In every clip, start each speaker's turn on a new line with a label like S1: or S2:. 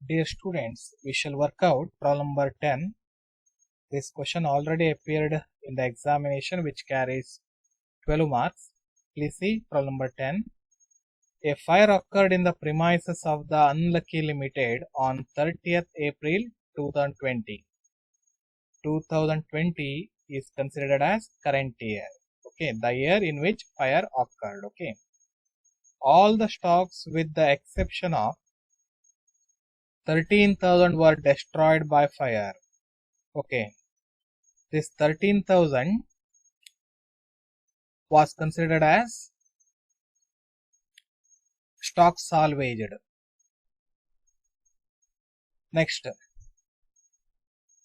S1: Dear students, we shall work out problem number 10. This question already appeared in the examination which carries 12 marks. Please see problem number 10. A fire occurred in the premises of the Unlucky Limited on 30th April 2020. 2020 is considered as current year. Okay, the year in which fire occurred. Okay. All the stocks with the exception of 13,000 were destroyed by fire. Okay, this 13,000 was considered as stock salvaged. Next,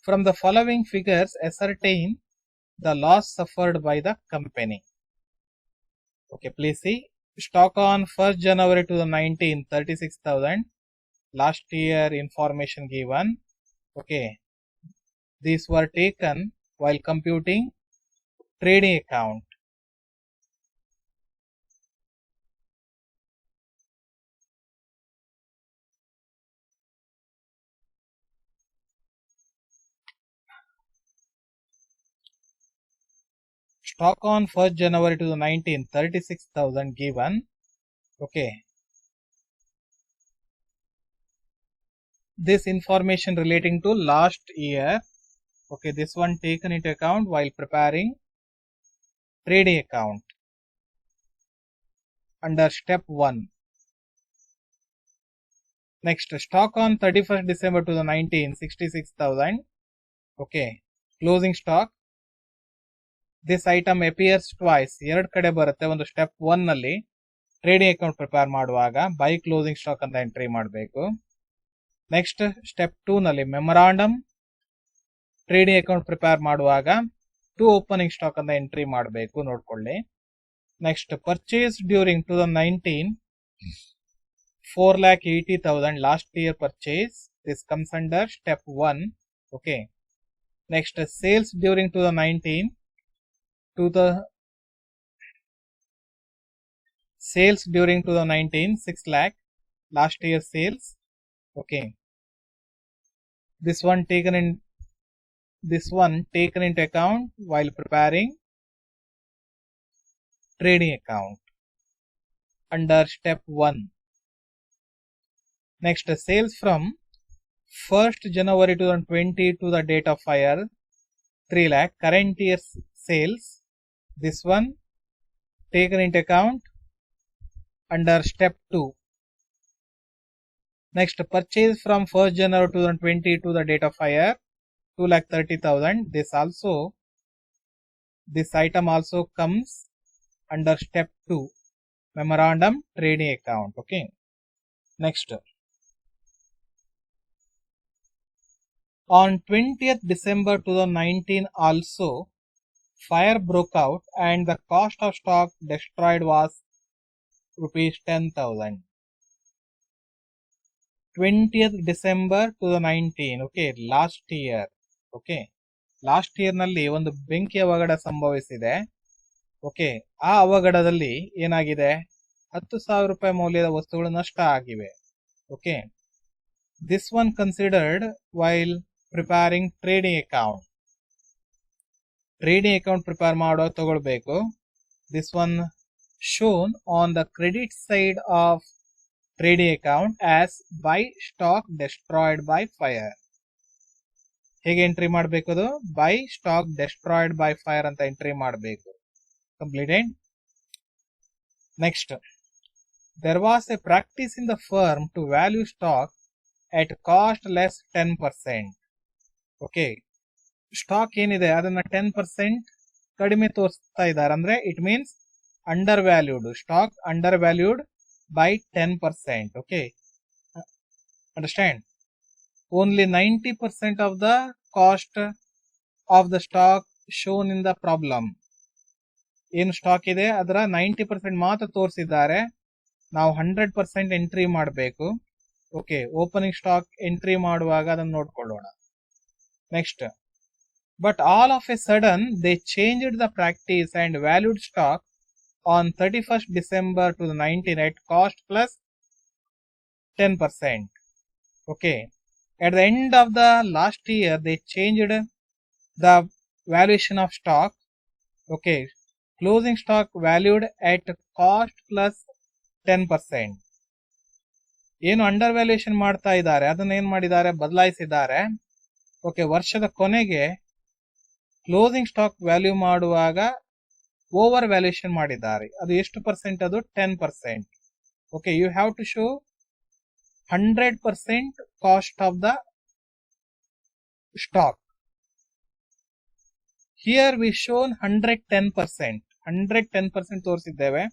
S1: from the following figures ascertain the loss suffered by the company. Okay, please see. Stock on 1st January 2019, 36,000. Last year information given. Okay, these were taken while computing trading account. Stock on 1st January 2019, 36,000 given. Okay, this information relating to last year. Okay, this one taken into account while preparing trading account under step 1. Next, stock on 31st December 2019, 66,000. Okay, closing stock. This item appears twice. ಎರಡು ಕಡೆ ಬರುತ್ತೆ. ಒಂದು step 1 ನಲ್ಲಿ trading account prepare ಮಾಡುವಾಗ by closing stock ಅಂತ entry ಮಾಡಬೇಕು. Next step 2 ನಲ್ಲಿ memorandum trading account prepare ಮಾಡುವಾಗ ಟು ಓಪನಿಂಗ್ ಸ್ಟಾಕ್ ಅಂತ ಎಂಟ್ರಿ ಮಾಡಬೇಕು, ನೋಡ್ಕೊಳ್ಳಿ. Next purchase during 2019 4,80,000 last year purchase. This comes under step 1. Okay, next sales during 2019 sales during 2019 6 lakh last year sales. Okay, this one taken into account while preparing trading account under step 1. Next, sales from 1st January 2020 to the date of fire 3 lakh current year sales. This one taken into account under step 2. Next, purchase from 1st January 2020 to the date of fire 2,30,000. This item also comes under step 2, memorandum trading account. Okay, next, on 20th December 2019 also fire broke out and the cost of stock destroyed was rupees 10,000. 20th December 2019. Okay, last year. Okay, last year ನಲ್ಲಿ ಒಂದು ಬೆಂಕಿ ಅವಘಡ ಸಂಭವಿಸಿದೆ. Okay, ಆ ಅವಘಡದಲ್ಲಿ ಏನಾಗಿದೆ, 10,000 ರೂಪಾಯಿ ಮೌಲ್ಯದ ವಸ್ತುಗಳು ನಷ್ಟ ಆಗಿವೆ. Okay, this one considered while preparing trading account. Trading account prepare ಮಾಡೋ ತಗೊಳ್ಬೇಕು. This one shown on the credit side of trading account as buy stock destroyed by fire. ಹೇಗೆ ಎಂಟ್ರಿ ಮಾಡಬೇಕು, ಅದು by stock destroyed by fire ಅಂತ entry ಮಾಡಬೇಕು. Completed. Next, there was a practice in the firm to value stock at cost less 10%. Okay, stock ಏನಿದೆ ಅದನ್ನ 10% ಕಡಿಮೆ ತೋರಿಸ್ತಾ ಇದ್ದಾರೆ. ಅಂದ್ರೆ it means undervalued. Stock undervalued by 10%. Okay, understand? Only 90% of the cost of the stock shown in the problem. ಏನು stock ಇದೆ ಅದರ 90% ಮಾತ್ರ ತೋರಿಸಿದ್ದಾರೆ. ನಾವು 100% ಎಂಟ್ರಿ ಮಾಡಬೇಕು. ಓಕೆ, ಓಪನಿಂಗ್ ಸ್ಟಾಕ್ ಎಂಟ್ರಿ ಮಾಡುವಾಗ ಅದನ್ನು ನೋಡ್ಕೊಳ್ಳೋಣ. Next, but all of A sudden they changed the practice and valued stock on 31st December 2019 at cost plus 10%. Okay, at the end of the last year they changed the valuation of stock. Okay, closing stock valued at cost plus 10%. ಏನು under valuation ಮಾಡ್ತಾ ಇದ್ದಾರೆ ಅದನ್ನ ಏನ್ ಮಾಡಿದ್ದಾರೆ, ಬದಲಾಯಿಸಿದ್ದಾರೆ. Okay, ವರ್ಷದ ಕೊನೆಗೆ closing stock value ಮಾಡುವಾಗ over valuation ಮಾಡಿದ್ದಾರೆ. ಅದು ಎಷ್ಟು ಪರ್ಸೆಂಟ್? ಅದು 10%. Okay, you have to show 100% cost of the stock. Here we shown 110%. 110% ತೋರಿಸಿದ್ದೇವೆ,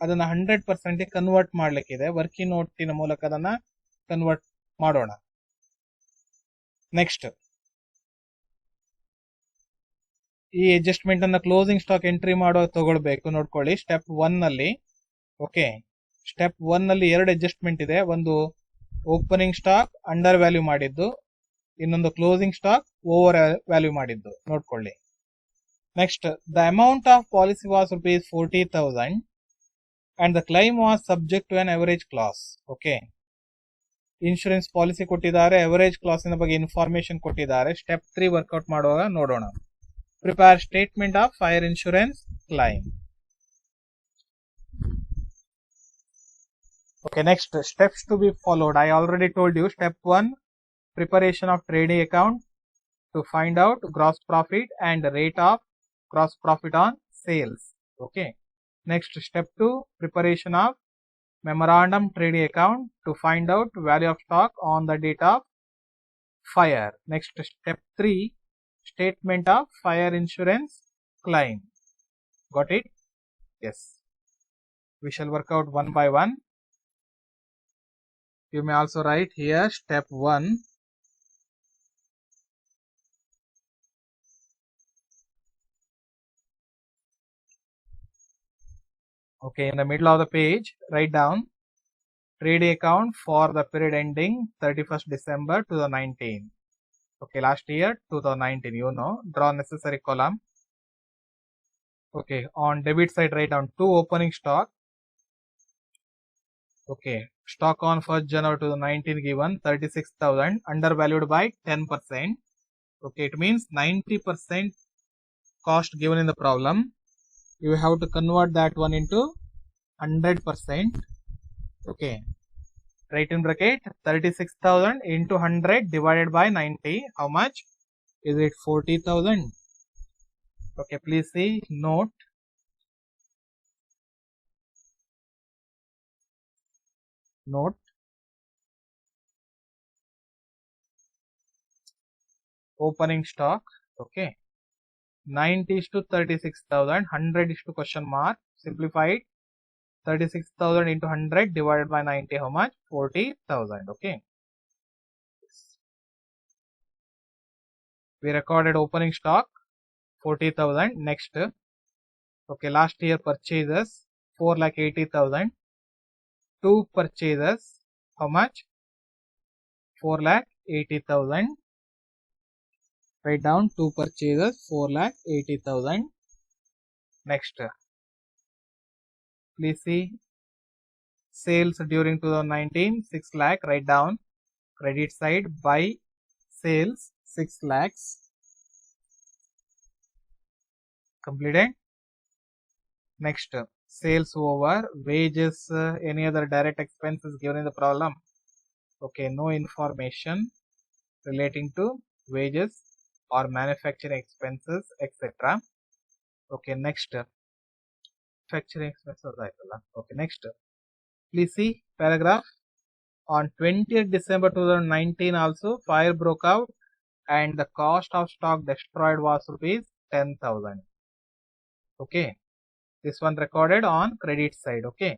S1: ಅದನ್ನ 100% ಕನ್ವರ್ಟ್ ಮಾಡ್ಲಿಕ್ಕಿದೆ. ವರ್ಕಿಂಗ್ ನೋಟಿನ ಮೂಲಕ ಅದನ್ನ ಕನ್ವರ್ಟ್ ಮಾಡೋಣ. ನೆಕ್ಸ್ಟ್, ಈ ಅಡ್ಜಸ್ಟ್ಮೆಂಟ್ ಅನ್ನ ಕ್ಲೋಸಿಂಗ್ ಸ್ಟಾಕ್ ಎಂಟ್ರಿ ಮಾಡೋ ತಗೊಳ್ಬೇಕು. ನೋಡ್ಕೊಳ್ಳಿ, ಸ್ಟೆಪ್ 1 ನಲ್ಲಿ. ಓಕೆ, ಸ್ಟೆಪ್ 1 ನಲ್ಲಿ 2 ಅಡ್ಜಸ್ಟ್ಮೆಂಟ್ ಇದೆ. ಒಂದು ಓಪನಿಂಗ್ ಸ್ಟಾಕ್ ಅಂಡರ್ ವ್ಯಾಲ್ಯೂ ಮಾಡಿದ್ದು, ಇನ್ನೊಂದು ಕ್ಲೋಸಿಂಗ್ ಸ್ಟಾಕ್ ಓವರ್ ವ್ಯಾಲ್ಯೂ ಮಾಡಿದ್ದು. ನೋಡ್ಕೊಳ್ಳಿ. Next, the amount of policy was ₹40,000 and the claim was subject to an average clause. Okay, insurance policy ಕೊಟ್ಟಿದ್ದಾರೆ, ಅವರೇಜ್ ಕ್ಲಾಸಿನ ಬಗ್ಗೆ ಇನ್ಫಾರ್ಮೇಶನ್ ಕೊಟ್ಟಿದ್ದಾರೆ. ಸ್ಟೆಪ್ 3 ವರ್ಕೌಟ್ ಮಾಡುವಾಗ ನೋಡೋಣ. Prepare statement of fire insurance claim. Okay, next steps to be followed. I already told you. Step 1, preparation of trading account to find out gross profit and rate of gross profit on sales. Okay, next step 2, preparation of memorandum trading account to find out value of stock on the date of fire. Next step 3, statement of fire insurance claim. Got it? Yes. We shall work out one by one. You may also write here step 1. Okay, in the middle of the page, write down trading account for the period ending 31st December 2019. Okay, last year 2019, you know. Draw necessary column. Okay, on debit side, write down 2 opening stock. Okay, stock on 1st January 2019 given 36,000, undervalued by 10%. Okay, it means 90% cost given in the problem. You have to convert that one into 100%. Okay, right in bracket 36,000 into 100 divided by 90. How much is it? 40,000. Okay, please see note. Opening stock. Okay, 90 is to 36,000, 100 is to question mark. Simplified, 36,000 into 100 divided by 90. How much? 40,000. Okay, we recorded opening stock 40,000. Next, okay, last year purchases 4,80,000. 2 purchases, how much? 4,80,000. Write down 2 purchases, 4,80,000. Next, please see sales during 2019 6 lakh. Write down credit side by sales 6 lakhs. Completed. Next, sales over wages, any other direct expenses given in the problem. Okay, no information relating to wages or manufacturing expenses, etc. Okay, next, manufacturing expenses. Okay, next, please see paragraph. On 20th December 2019 also fire broke out and the cost of stock destroyed was ₹10,000. Okay, this one recorded on credit side. Okay,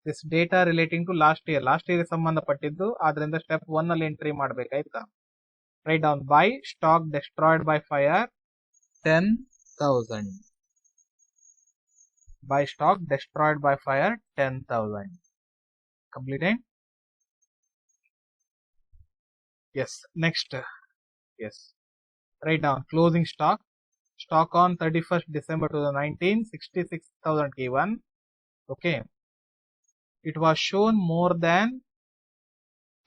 S1: this data relating to last year ಸಂಬಂಧಪಟ್ಟಿದ್ದು, ಆದ್ರಿಂದ step 1 ನಲ್ಲಿ entry ಮಾಡಬೇಕಾಯ್ತಾ. Write down by stock destroyed by fire 10,000. By stock destroyed by fire 10,000. Completed. Yes. Next, yes, write down closing stock. Stock on 31st December 2019 66,000 given. Okay, it was shown more than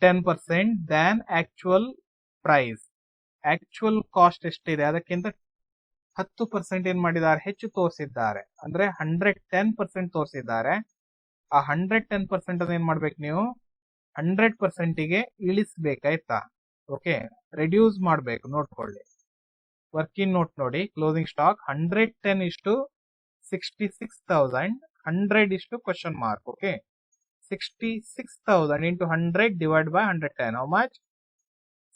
S1: 10% than actual price. Actual cost ಎಷ್ಟಿದೆ ಅದಕ್ಕಿಂತ 10% ಏನ್ ಮಾಡಿದ್ದಾರೆ, ಹೆಚ್ಚು ತೋರಿಸಿದ್ದಾರೆ. ಅಂದ್ರೆ 110% ತೋರಿಸಿದ್ದಾರೆ. ಆ 110% ಅನ್ನ ಏನ್ ಮಾಡ್ಬೇಕು ನೀವು 100%ಗೆ ಇಳಿಸ್ಬೇಕಾಯ್ತಾ. ಓಕೆ, ರೆಡ್ಯೂಸ್ ಮಾಡ್ಬೇಕು. ನೋಡ್ಕೊಳ್ಳಿ, ವರ್ಕಿಂಗ್ ನೋಟ್ ನೋಡಿ. ಕ್ಲೋಸಿಂಗ್ ಸ್ಟಾಕ್ 110 ಇಷ್ಟು 66,000, 100 ಇಷ್ಟು question mark. Okay, 66,000 into 100 divided by 110. How much?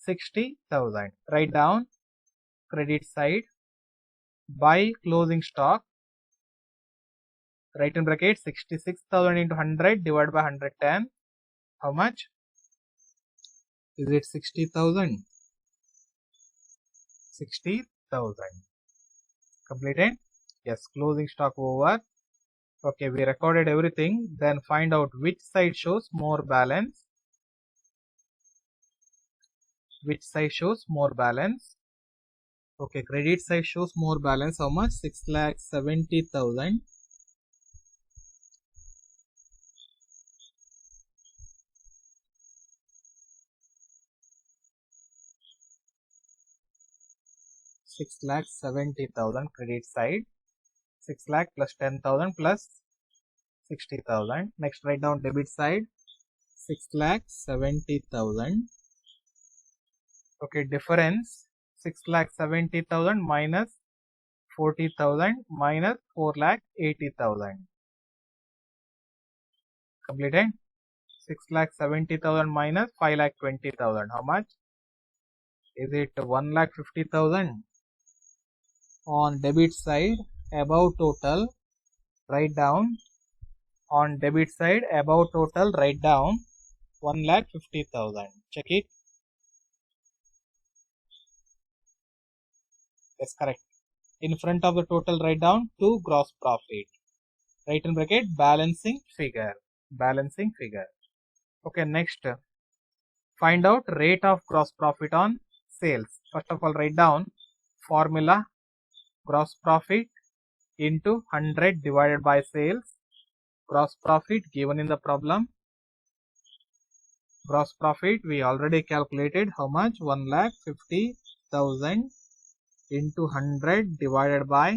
S1: 60,000. Write down credit side by closing stock. Write in bracket 66,000 into 100 divided by 110. How much? Is it 60,000? 60,000. Completed? Yes, closing stock over. Okay, we recorded everything. Then find out which side shows more balance. Which side shows more balance? Okay, credit side shows more balance. How much? 6,70,000. $6,70,000 credit side. 6 lakh plus 10,000 plus 60,000. Next, write down debit side. 6,70,000. Okay, difference 6,70,000 minus 40,000 minus 4,80,000. Completed? 6,70,000 minus 5,20,000. How much? Is it 1,50,000? On debit side, above total, write down. On debit side, above total, write down 1,50,000. Check it. That's correct. In front of the total, write down to gross profit. Write in bracket balancing figure. Balancing figure. Okay, next, find out rate of gross profit on sales. First of all, write down formula gross profit into 100 divided by sales. Gross profit given in the problem. Gross profit we already calculated. How much? 1,50,000 into 100 divided by,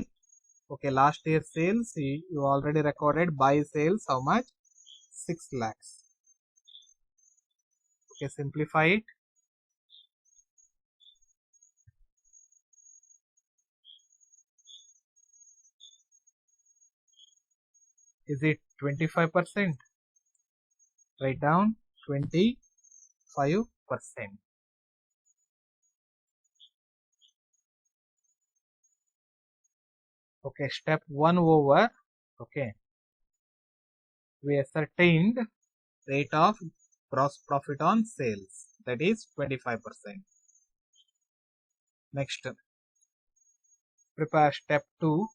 S1: okay, last year sales you already recorded. By sales, how much? 6 lakhs. Okay, simplify it. Is it 25%? Write down 25%. Okay, step 1 over. Okay, we ascertained rate of gross profit on sales, that is 25%. Next, prepare step 2.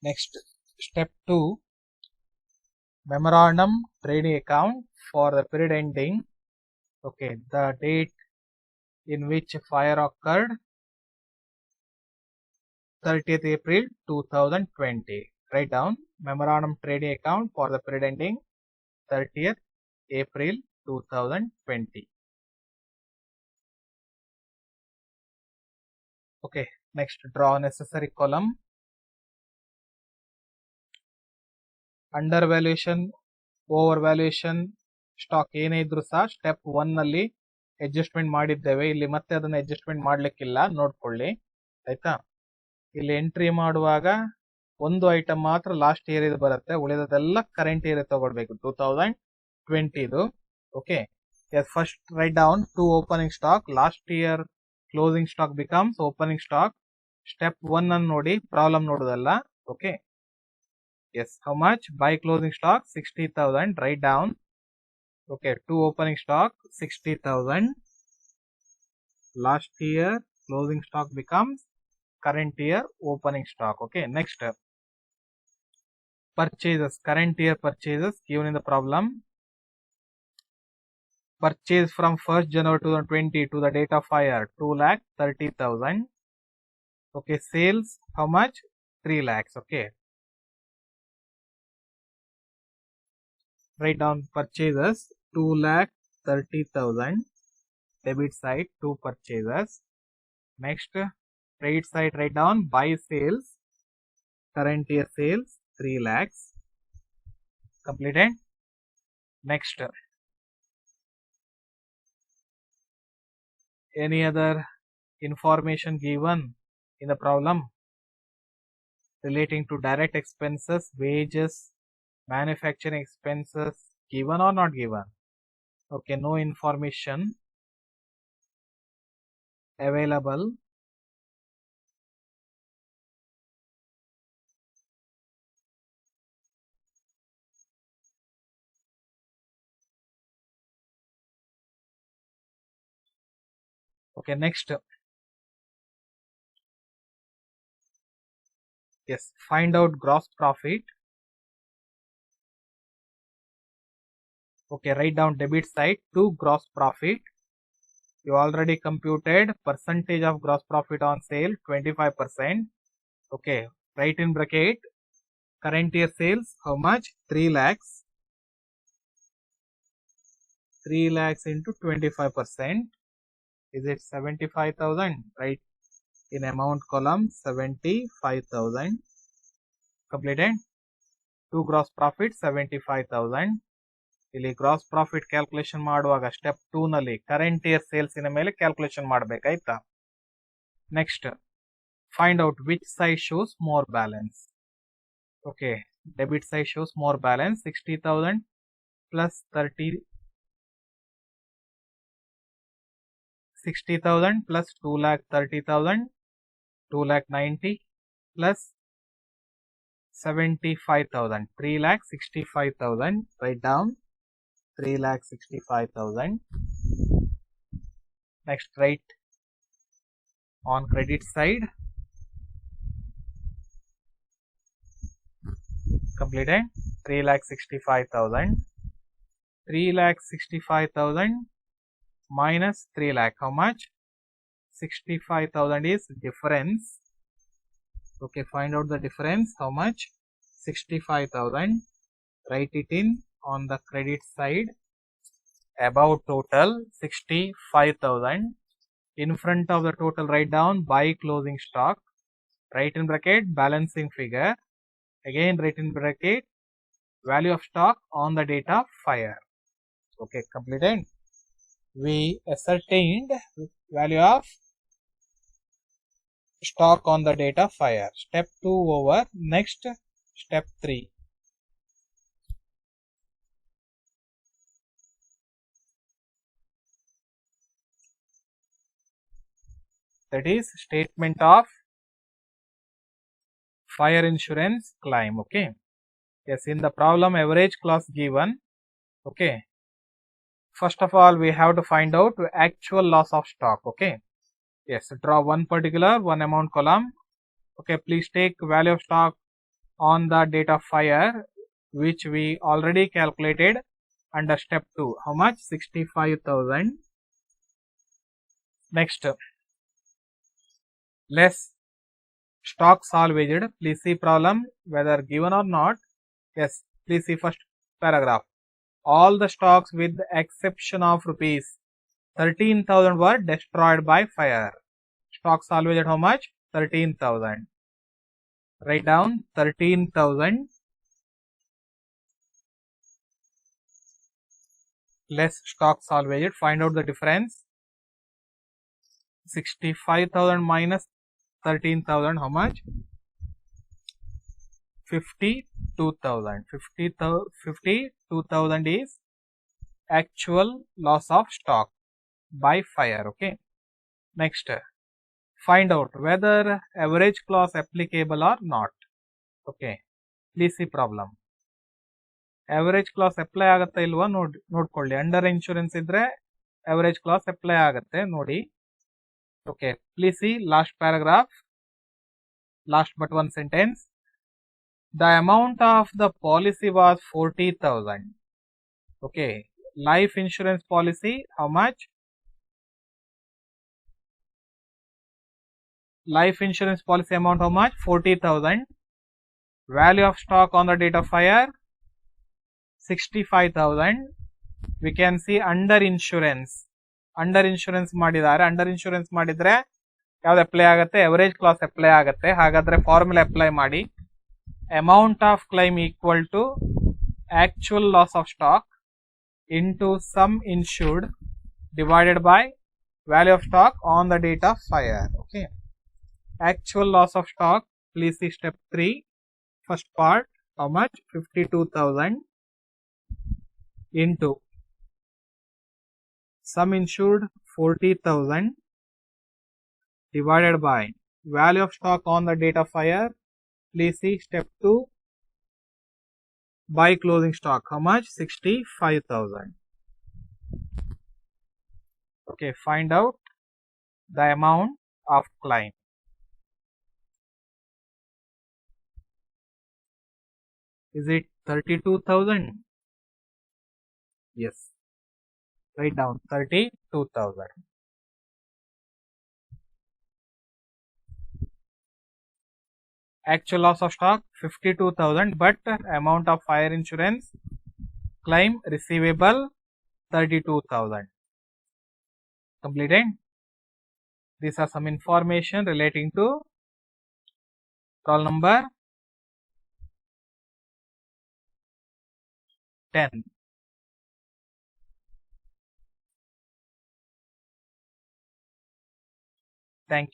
S1: Next, step 2, memorandum trading account for the period ending. Okay, the date in which fire occurred, 30th April 2020. Write down memorandum trading account for the period ending 30th April 2020. Okay, next, draw necessary column. Undervaluation, overvaluation stock ಏನೇ ಇದ್ರು ಸಹ step 1 ನಲ್ಲಿ adjustment ಮಾಡಿದ್ದೇವೆ. ಇಲ್ಲಿ ಮತ್ತೆ ಅದನ್ನ adjustment ಮಾಡ್ಲಿಕ್ಕಿಲ್ಲ, ನೋಡ್ಕೊಳ್ಳಿ ಆಯ್ತಾ. ಇಲ್ಲಿ ಎಂಟ್ರಿ ಮಾಡುವಾಗ ಒಂದು ಐಟಮ್ ಮಾತ್ರ ಲಾಸ್ಟ್ ಇಯರ್ ಇದು ಬರುತ್ತೆ, ಉಳಿದದೆಲ್ಲ ಕರೆಂಟ್ ಇಯರ್ ತಗೊಳ್ಬೇಕು 2020. Okay, first write down to opening stock. Last year closing stock becomes opening stock. Step 1 ಅನ್ನು ನೋಡಿ, ಪ್ರಾಬ್ಲಮ್ ನೋಡುದಲ್ಲ. Okay, yes, how much? By closing stock 60,000. Write down. Okay, to opening stock 60,000. Last year closing stock becomes current year opening stock. Okay, next, purchases, current year purchases given in the problem. Purchase from 1st January 2020 to the date of fire 2,30,000. Okay, sales how much? 3 lakhs. Okay, write down purchases 2,30,000. Debit side 2 purchases. Next, credit side write down buy sales, current year sales 3 lakhs. Completed. Next, any other information given in the problem relating to direct expenses, wages, manufacturing expenses given or not given? Okay, no information available. Okay, next. Yes, find out gross profit. Okay, write down debit side to gross profit. You already computed percentage of gross profit on sale 25%. Okay, write in bracket current year sales how much? 3 lakhs. 3 lakhs into 25%. Is it 75,000? Right in amount column 75,000. Completed. To gross profit 75,000. ಇಲ್ಲಿ gross profit calculation ಮಾಡುವಾಗ step 2 ನಲ್ಲಿ current year sales ಇನ ಮೇಲೆ calculation ಮಾಡಬೇಕಾಯ್ತಾ. Next, find out which side shows more balance. Okay, debit side shows more balance 60,000 plus 60,000 plus 2,30,000, 2,90,000 plus 75,000, 3,65,000. Write down 3,65,000. Next, write on credit side. Completed. 3,65,000. 3,65,000 minus 3 lakh. How much? 65,000 is difference. Okay, find out the difference. How much? 65,000. Write it in on the credit side. Above total 65,000. In front of the total write down buy closing stock. Write in bracket balancing figure. Again write in bracket value of stock on the date of fire. Okay, completed. We ascertained value of stock on the date of fire. Step 2 over. Next, step 3. That is statement of fire insurance claim. Okay. Yes, in the problem average clause given. Okay. First of all, we have to find out actual loss of stock. Okay. Yes, draw one particular, one amount column. Okay, please take value of stock on the date of fire, which we already calculated under step 2. How much? 65,000. Next, less stock salvaged. Please see problem whether given or not. Yes, please see first paragraph. All the stocks with the exception of rupees 13,000 were destroyed by fire. Stock salvaged how much? 13,000. Write down 13,000 less stock salvaged. Find out the difference. 65,000 minus 13,000 how much? 52,000. 52,000 is actual loss of stock by fire. Okay. Next, find out whether average clause applicable or not. Okay, please see problem. Average clause apply ಆಗುತ್ತೆ ಇಲ್ವಾ ನೋಡ್ಕೊಳ್ಳಿ. Under insurance ಇದ್ರೆ average clause apply ಆಗುತ್ತೆ ನೋಡಿ. Okay, please see last paragraph, last but one sentence. The amount of the policy was 40,000. Okay, life insurance policy how much? Life insurance policy amount how much? 40,000. Value of stock on the date of fire 65,000. we can see under insurance ಮಾಡಿದ್ದಾರೆ. Under insurance ಮಾಡಿದ್ರೆ ಯಾವ್ದು apply ಆಗುತ್ತೆ? Average clause apply ಆಗುತ್ತೆ. ಹಾಗಾದ್ರೆ formula apply ಮಾಡಿ. Amount of claim equal to actual loss of stock into sum insured divided by value of stock on the date of fire. Okay, actual loss of stock, please see step 3, first part. How much? 52,000 into sum insured 40,000 divided by value of stock on the date of fire. Please see step 2, by closing stock. How much? 65,000. Okay, find out the amount of claim. Is it 32,000? Yes. Write down 32,000. Actual loss of stock 52,000, but amount of fire insurance claim receivable 32,000. Completed. These are some information relating to roll number 10. Thank you.